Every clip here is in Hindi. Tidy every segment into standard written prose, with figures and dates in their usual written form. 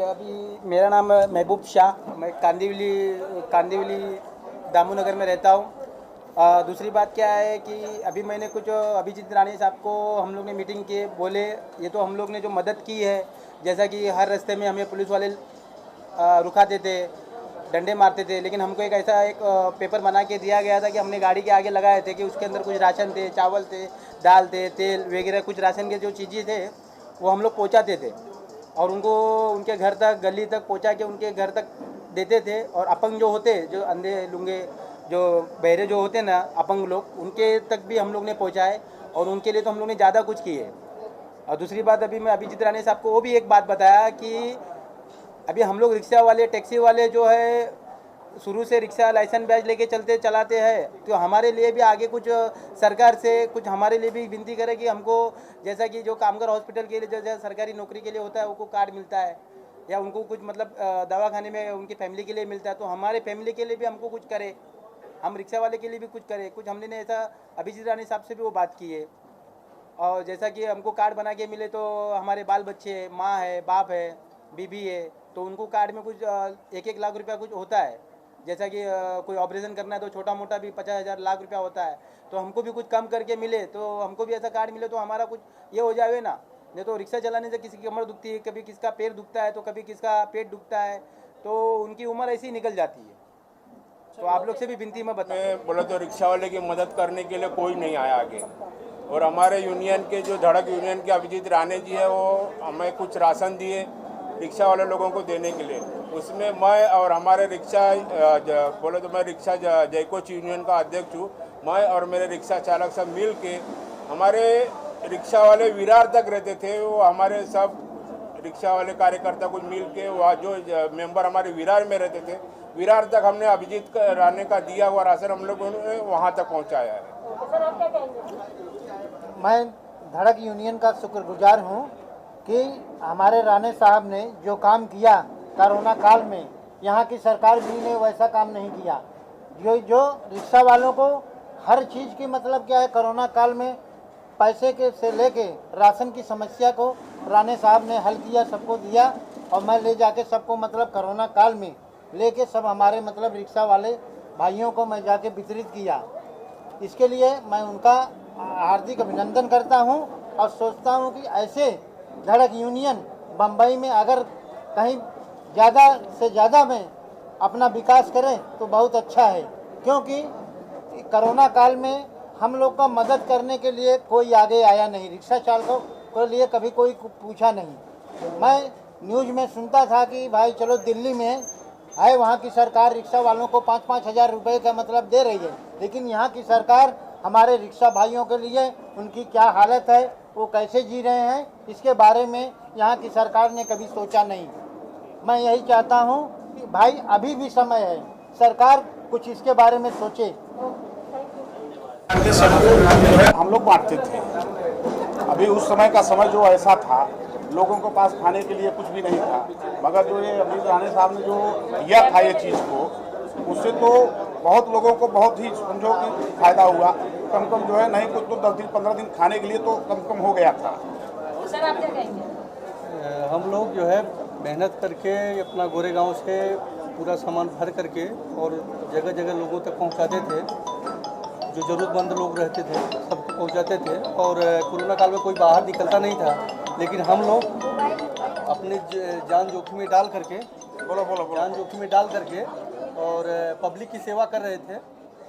अभी मेरा नाम महबूब शाह, मैं कांदिवली दामू नगर में रहता हूँ। दूसरी बात क्या है कि अभी मैंने कुछ अभिजीत राणे साहब को हम लोग ने मीटिंग किए, बोले ये तो हम लोग ने जो मदद की है, जैसा कि हर रास्ते में हमें पुलिस वाले रुकाते थे, डंडे मारते थे, लेकिन हमको एक पेपर बना के दिया गया था कि हमने गाड़ी के आगे लगाए थे कि उसके अंदर कुछ राशन थे, चावल थे, दाल थे, तेल वगैरह, कुछ राशन के जो चीज़ें थे वो हम लोग पहुँचाते थे और उनको उनके घर तक, गली तक पहुँचा के उनके घर तक देते थे। और अपंग जो होते, जो अंधे लूंगे, जो बहरे जो होते ना अपंग लोग, उनके तक भी हम लोग ने पहुँचाए और उनके लिए तो हम लोग ने ज़्यादा कुछ किए। और दूसरी बात, अभी मैं अभिजीत राणे साहब को वो भी एक बात बताया कि अभी हम लोग रिक्शा वाले, टैक्सी वाले जो है, शुरू से रिक्शा लाइसेंस बैच लेके चलाते हैं, तो हमारे लिए भी आगे कुछ सरकार से कुछ हमारे लिए भी विनती करे कि हमको, जैसा कि जो कामगार हॉस्पिटल के लिए जो सरकारी नौकरी के लिए होता है उनको कार्ड मिलता है, या उनको कुछ मतलब दवाखाने में उनकी फैमिली के लिए मिलता है, तो हमारे फैमिली के लिए भी हमको कुछ करे, हम रिक्शा वाले के लिए भी कुछ करें। कुछ हमने ऐसा अभिजीत राणे साहब से भी वो बात की है। और जैसा कि हमको कार्ड बना के मिले तो हमारे बाल बच्चे, माँ है, बाप है, बीबी है, तो उनको कार्ड में कुछ 1-1 लाख रुपया कुछ होता है। जैसा कि कोई ऑपरेशन करना है तो छोटा मोटा भी 50,000 लाख रुपया होता है, तो हमको भी कुछ कम करके मिले, तो हमको भी ऐसा कार्ड मिले तो हमारा कुछ ये हो जाए ना। नहीं तो रिक्शा चलाने से किसी की कमर दुखती है, कभी किसका पैर दुखता है, तो कभी किसका पेट दुखता है, तो उनकी उम्र ऐसी निकल जाती है। तो आप लोग से भी विनती में बताएं। बोले तो रिक्शा वाले की मदद करने के लिए कोई नहीं आया आगे। और हमारे यूनियन के जो धड़क यूनियन के अभिजीत राणे जी है, वो हमें कुछ राशन दिए रिक्शा वाले लोगों को देने के लिए। उसमें मैं और हमारे बोले तो मैं रिक्शा जयकोच यूनियन का अध्यक्ष हूँ। मैं और मेरे रिक्शा चालक सब मिल के, हमारे रिक्शा वाले विरार तक रहते थे, वो हमारे सब रिक्शा वाले कार्यकर्ता कुछ मिल के, वहाँ जो मेंबर हमारे विरार में रहते थे, विरार तक हमने अभिजीत राणे का दिया हुआ राशन हम लोगों ने वहाँ तक पहुँचाया है। मैं धड़क यूनियन का शुक्रगुजार हूँ कि हमारे राणे साहब ने जो काम किया कोरोना काल में, यहाँ की सरकार भी ने वैसा काम नहीं किया। जो रिक्शा वालों को हर चीज़ की मतलब क्या है, कोरोना काल में पैसे के से लेके राशन की समस्या को राणे साहब ने हल किया, सबको दिया। और मैं ले जाके सबको मतलब कोरोना काल में लेके सब हमारे मतलब रिक्शा वाले भाइयों को मैं जाके वितरित किया। इसके लिए मैं उनका हार्दिक अभिनंदन करता हूं और सोचता हूं कि ऐसे धड़क यूनियन बम्बई में अगर कहीं ज़्यादा से ज़्यादा में अपना विकास करें तो बहुत अच्छा है, क्योंकि कोरोना काल में हम लोग का मदद करने के लिए कोई आगे आया नहीं, रिक्शा चालकों के लिए कभी कोई पूछा नहीं। मैं न्यूज़ में सुनता था कि भाई चलो दिल्ली में है, वहाँ की सरकार रिक्शा वालों को 5-5 हज़ार रुपये का मतलब दे रही है, लेकिन यहाँ की सरकार हमारे रिक्शा भाइयों के लिए उनकी क्या हालत है, वो कैसे जी रहे हैं, इसके बारे में यहाँ की सरकार ने कभी सोचा नहीं। मैं यही चाहता हूँ कि भाई अभी भी समय है, सरकार कुछ इसके बारे में सोचे। हम लोग बांटते थे। अभी उस समय का समय जो ऐसा था, लोगों के पास खाने के लिए कुछ भी नहीं था, मगर जो ये अभिजीत राणे साहब ने जो किया था ये चीज़ को, उससे तो बहुत लोगों को बहुत ही समझो कि फायदा हुआ। कम जो है नहीं कुछ तो 10 दिन 15 दिन खाने के लिए तो कम हो गया था। सर आप क्या कहेंगे? हम लोग जो है मेहनत करके अपना गोरेगांव से पूरा सामान भर करके और जगह जगह लोगों तक पहुंचाते थे, जो ज़रूरतमंद लोग रहते थे सबको पहुंचाते थे। और कोरोना काल में कोई बाहर निकलता नहीं था, लेकिन हम लोग अपने जान जोखिम में डाल करके जान जोखिम में डाल करके और पब्लिक की सेवा कर रहे थे।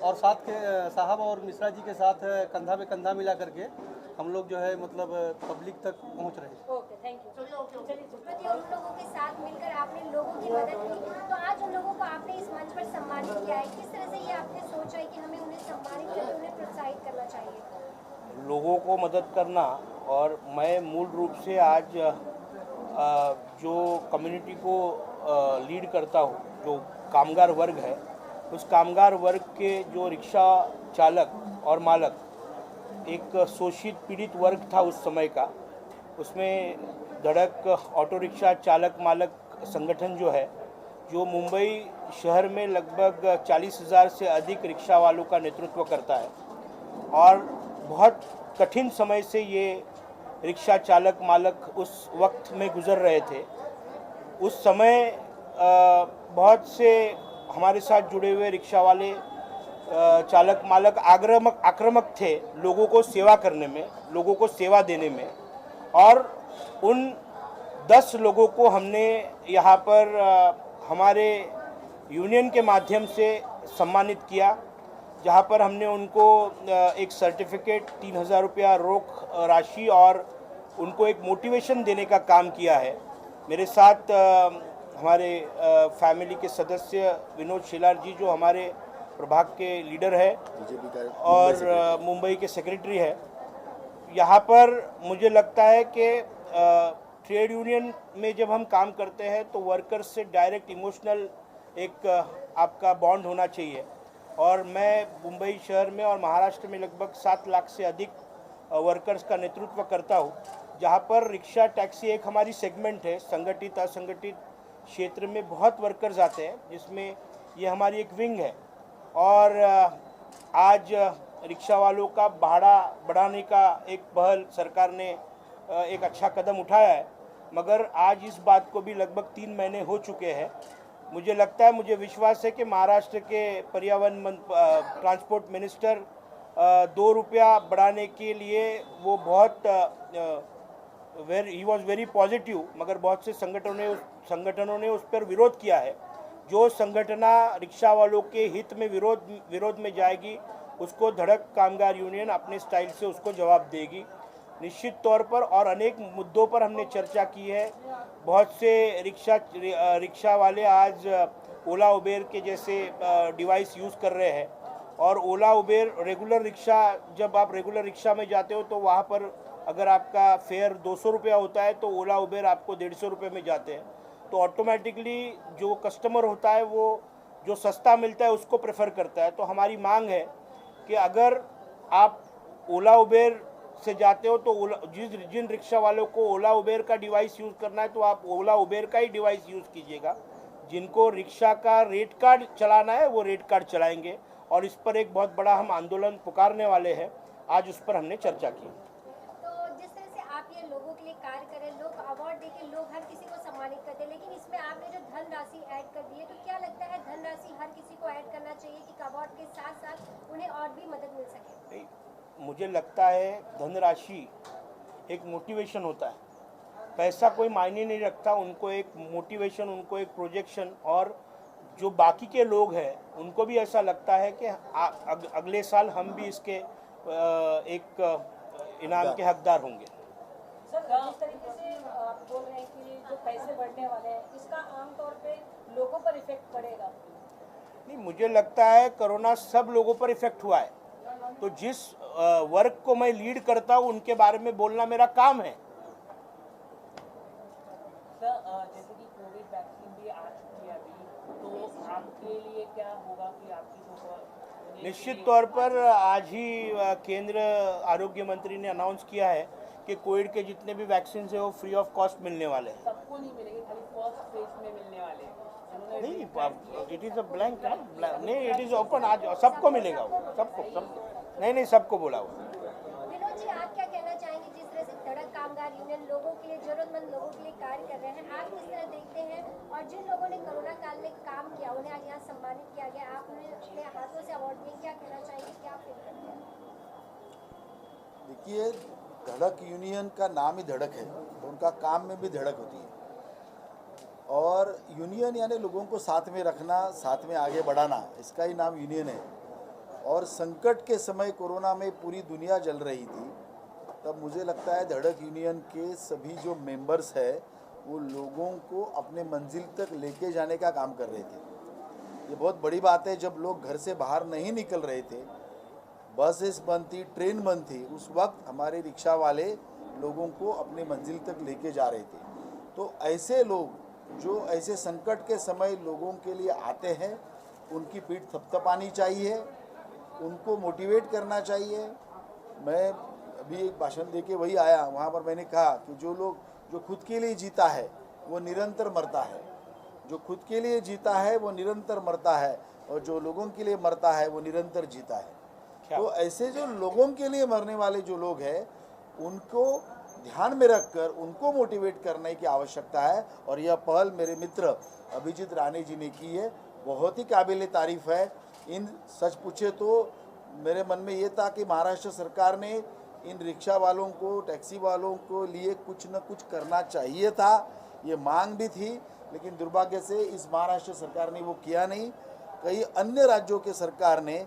और साथ के साहब और मिश्रा जी के साथ कंधा में कंधा मिला करके हम लोग जो है मतलब पब्लिक तक पहुंच रहे हैं। Okay, thank you. उन लोगों के साथ मिलकर आपने लोगों की मदद की, तो आज उन लोगों को आपने इस मंच पर सम्मानित किया है, किस तरह से ये आपने सोचा है कि हमें उन्हें सम्मानित करके उन्हें प्रोत्साहित करना चाहिए? लोगों को मदद करना, और मैं मूल रूप से आज जो कम्युनिटी को लीड करता हूँ, जो कामगार वर्ग है, उस कामगार वर्ग के जो रिक्शा चालक और मालक, एक शोषित पीड़ित वर्ग था उस समय का, उसमें धड़क ऑटो रिक्शा चालक मालक संगठन जो है, जो मुंबई शहर में लगभग 40,000 से अधिक रिक्शा वालों का नेतृत्व करता है। और बहुत कठिन समय से ये रिक्शा चालक मालक उस वक्त में गुजर रहे थे। उस समय बहुत से हमारे साथ जुड़े हुए रिक्शा वाले चालक मालक आक्रामक थे लोगों को सेवा करने में, लोगों को सेवा देने में, और उन 10 लोगों को हमने यहाँ पर हमारे यूनियन के माध्यम से सम्मानित किया, जहाँ पर हमने उनको एक सर्टिफिकेट, 3,000 रुपया रोक राशि और उनको एक मोटिवेशन देने का काम किया है। मेरे साथ हमारे फैमिली के सदस्य विनोद शेलार जी, जो हमारे प्रभाग के लीडर है और मुंबई के सेक्रेटरी है। यहाँ पर मुझे लगता है कि ट्रेड यूनियन में जब हम काम करते हैं तो वर्कर्स से डायरेक्ट इमोशनल एक आपका बॉन्ड होना चाहिए, और मैं मुंबई शहर में और महाराष्ट्र में लगभग 7 लाख से अधिक वर्कर्स का नेतृत्व करता हूँ, जहाँ पर रिक्शा टैक्सी एक हमारी सेगमेंट है। संगठित असंगठित क्षेत्र में बहुत वर्कर्स आते हैं, जिसमें ये हमारी एक विंग है। और आज रिक्शा वालों का भाड़ा बढ़ाने का एक पहल सरकार ने एक अच्छा कदम उठाया है, मगर आज इस बात को भी लगभग 3 महीने हो चुके हैं। मुझे लगता है, मुझे विश्वास है कि महाराष्ट्र के पर्यावरण ट्रांसपोर्ट मिनिस्टर 2 रुपया बढ़ाने के लिए वो बहुत ही वॉज वेरी पॉजिटिव, मगर बहुत से संगठनों ने उस पर विरोध किया है। जो संगठना रिक्शा वालों के हित में विरोध में जाएगी, उसको धड़क कामगार यूनियन अपने स्टाइल से उसको जवाब देगी निश्चित तौर पर। और अनेक मुद्दों पर हमने चर्चा की है। बहुत से रिक्शा वाले आज ओला उबेर के जैसे डिवाइस यूज़ कर रहे हैं, और ओला उबेर रेगुलर रिक्शा, जब आप रेगुलर रिक्शा में जाते हो तो वहाँ पर अगर आपका फेयर 200 रुपया होता है तो ओला उबेर आपको 150 रुपये में जाते हैं। तो ऑटोमेटिकली जो कस्टमर होता है वो जो सस्ता मिलता है उसको प्रेफर करता है। तो हमारी मांग है कि अगर आप ओला उबेर से जाते हो तो जिन रिक्शा वालों को ओला उबेर का डिवाइस यूज़ करना है तो आप ओला उबेर का ही डिवाइस यूज़ कीजिएगा। जिनको रिक्शा का रेट कार्ड चलाना है वो रेट कार्ड चलाएंगे, और इस पर एक बहुत बड़ा हम आंदोलन पुकारने वाले हैं। आज उस पर हमने चर्चा की। लोगों के लिए कार्य करें, लोग अवार्ड देके लोग हर किसी को सम्मानित करते हैं, लेकिन इसमें आपने जो धनराशि ऐड कर दी है, तो क्या लगता है धनराशि हर किसी को ऐड करना चाहिए कि अवार्ड के साथ साथ उन्हें और भी मदद मिल सके? नहीं, मुझे लगता है धनराशि एक मोटिवेशन होता है, पैसा कोई मायने नहीं रखता। उनको एक मोटिवेशन, उनको एक प्रोजेक्शन, और जो बाकी के लोग हैं उनको भी ऐसा लगता है कि अगले साल हम भी इसके एक इनाम के हकदार होंगे। सर, जिस तरीके से आप बोल रहे हैं कि जो पैसे बढ़ने वाले हैं, इसका आमतौर पे लोगों पर इफेक्ट पड़ेगा? नहीं, मुझे लगता है कोरोना सब लोगों पर इफेक्ट हुआ है, तो जिस वर्ग को मैं लीड करता हूँ उनके बारे में बोलना मेरा काम है। सर, जैसे कि कोविड वैक्सीन भी आ चुकी है अभी, तो आपके लिए क्या होगा कि आपकी निश्चित तौर पर आज ही केंद्र आरोग्य मंत्री ने अनाउंस किया है कि कोविड के जितने भी वैक्सीन है वो फ्री ऑफ कॉस्ट मिलने वाले हैं। सबको नहीं मिलेंगे, खाली फर्स्ट फेज में मिलने वाले हैं। नहीं, इट इज़ अ ब्लैंक, नहीं, इट इज़ ओपन। आज सबको मिलेगा, वो सबको नहीं, सबको बोला हुआ। विनोद जी, आप क्या कहना चाहेंगे? जिस तरह से धड़क कामगार यूनियन लोगों के लिए, जरूरतमंद लोगों के लिए कार्य कर रहे हैं, आप किस तरह देखते हैं? और जिन लोगों ने कोरोना काल में काम किया उन्हें आज यहाँ सम्मानित किया गया, आपने अपने हाथों से अवार्ड दिए, क्या कहना चाहेंगे, क्या फील करते हैं? देखिए, धड़क यूनियन का नाम ही धड़क है, तो उनका काम में भी धड़क होती है। और यूनियन यानी लोगों को साथ में रखना, साथ में आगे बढ़ाना, इसका ही नाम यूनियन है। और संकट के समय कोरोना में पूरी दुनिया जल रही थी, तब मुझे लगता है धड़क यूनियन के सभी जो मेंबर्स है वो लोगों को अपने मंजिल तक लेके जाने का काम कर रहे थे। ये बहुत बड़ी बात है। जब लोग घर से बाहर नहीं निकल रहे थे, बसेस बंद थी, ट्रेन बंद थी, उस वक्त हमारे रिक्शा वाले लोगों को अपने मंजिल तक लेके जा रहे थे। तो ऐसे लोग जो ऐसे संकट के समय लोगों के लिए आते हैं, उनकी पीठ थपथपानी चाहिए, उनको मोटिवेट करना चाहिए। मैं अभी एक भाषण देके वही आया, वहाँ पर मैंने कहा कि जो लोग जो खुद के लिए जीता है वो निरंतर मरता है, जो खुद के लिए जीता है वो निरंतर मरता है, और जो लोगों के लिए मरता है वो निरंतर जीता है। तो ऐसे जो लोगों के लिए मरने वाले जो लोग हैं, उनको ध्यान में रखकर उनको मोटिवेट करने की आवश्यकता है। और यह पहल मेरे मित्र अभिजीत राणे जी ने की है, बहुत ही काबिल तारीफ है। इन सच पूछे तो मेरे मन में ये था कि महाराष्ट्र सरकार ने इन रिक्शा वालों को, टैक्सी वालों को लिए कुछ न कुछ करना चाहिए था, ये मांग भी थी, लेकिन दुर्भाग्य से इस महाराष्ट्र सरकार ने वो किया नहीं। कई अन्य राज्यों के सरकार ने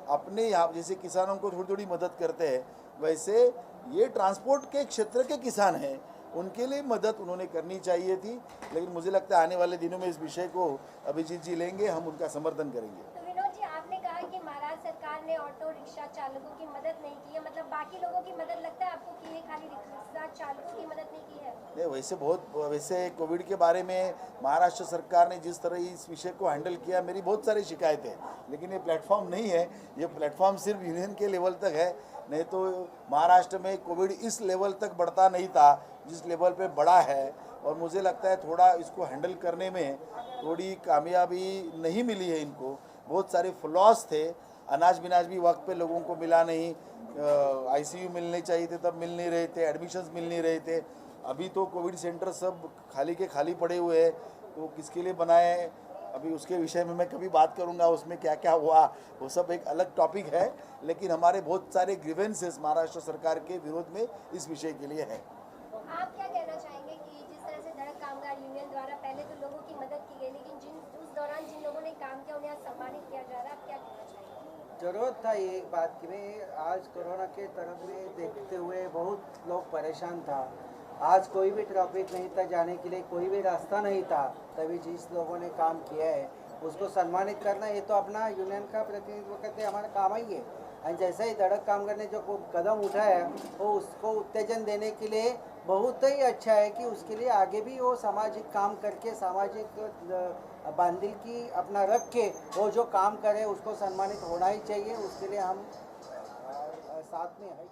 अपने यहाँ जैसे किसानों को थोड़ी थोड़ी मदद करते हैं, वैसे ये ट्रांसपोर्ट के क्षेत्र के किसान हैं, उनके लिए मदद उन्होंने करनी चाहिए थी। लेकिन मुझे लगता है आने वाले दिनों में इस विषय को अभिजीत जी लेंगे, हम उनका समर्थन करेंगे। तो विनोद जी, आपने कहा कि महाराष्ट्र सरकार ने ऑटो रिक्शा चालकों की मदद नहीं की है, मतलब बाकी लोगों की मदद लगता है आपको की है, खाली रिक्शा चालकों की मदद नहीं की है? नहीं, वैसे कोविड के बारे में महाराष्ट्र सरकार ने जिस तरह इस विषय को हैंडल किया, मेरी बहुत सारी शिकायतें हैं, लेकिन ये प्लेटफॉर्म नहीं है, ये प्लेटफॉर्म सिर्फ यूनियन के लेवल तक है। नहीं तो महाराष्ट्र में कोविड इस लेवल तक बढ़ता नहीं था जिस लेवल पे बढ़ा है, और मुझे लगता है थोड़ा इसको हैंडल करने में थोड़ी कामयाबी नहीं मिली है इनको। बहुत सारे फ्लॉस थे, अनाज बिनाज भी वक्त पे लोगों को मिला नहीं, आईसीयू मिलने चाहिए थे तब मिल नहीं रहे थे, एडमिशन्स मिल नहीं रहे थे। अभी तो कोविड सेंटर सब खाली के खाली पड़े हुए हैं, तो किसके लिए बनाए, अभी उसके विषय में मैं कभी बात करूंगा, उसमें क्या क्या हुआ वो सब एक अलग टॉपिक है। लेकिन हमारे बहुत सारे ग्रीवेंसेस महाराष्ट्र सरकार के विरोध में इस विषय के लिए है। आप क्या कहना चाहेंगे कि जिस तरह से धड़क कामगार यूनियन द्वारा पहले तो लोगों की मदद की गई, लेकिन उस दौरान जिन लोगों ने काम किया उन्हें आज सम्मानित किया जा रहा है, आप क्या कहना चाहेंगे? जरूरत था ये एक बात की, में आज कोरोना के तरफ में देखते हुए बहुत लोग परेशान था। आज कोई भी ट्रैफिक नहीं था, जाने के लिए कोई भी रास्ता नहीं था, तभी जिस लोगों ने काम किया है उसको सम्मानित करना, ये तो अपना यूनियन का प्रतिनिधित्व करते हमारा काम ही है। और जैसे ही धड़क कामगार ने जो कदम उठाया वो उसको उत्तेजन देने के लिए बहुत ही अच्छा है कि उसके लिए आगे भी वो सामाजिक काम करके, सामाजिक बांधिल की अपना रख के वो जो काम करे उसको सम्मानित होना ही चाहिए। उसके लिए हम साथ में है।